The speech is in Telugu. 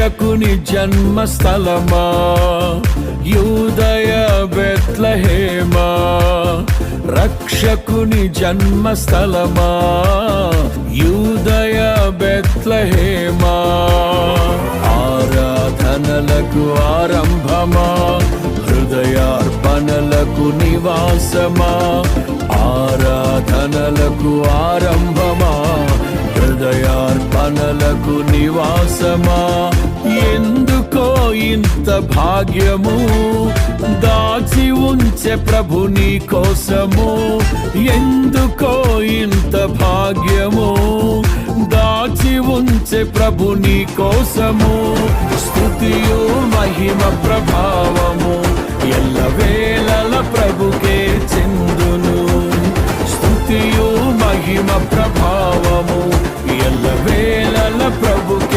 రక్షకుని జన్మస్థలమా, యూదయ బెత్లెహేమా. రక్షకుని జన్మస్థలమా, యూదయ బెత్లెహేమా. ఆరాధనలకు ఆరంభమా, హృదయార్పణలకు నివాసమా. ఆరాధనలకు ఆరంభమా, హృదయార్పణలకు నివాసమా. ఎందుకో ఇంత భాగ్యము దాచి ఉంచే ప్రభు నీ కోసము. ఎందుకో ఇంత భాగ్యము దాచి ఉంచే ప్రభు నీ కోసము. స్తుతియు మహిమ ప్రభావము ఎల్లవేళల ప్రభుకే చెందును. స్తుతియు మహిమ ప్రభావము ఎల్లవేళల ప్రభుకే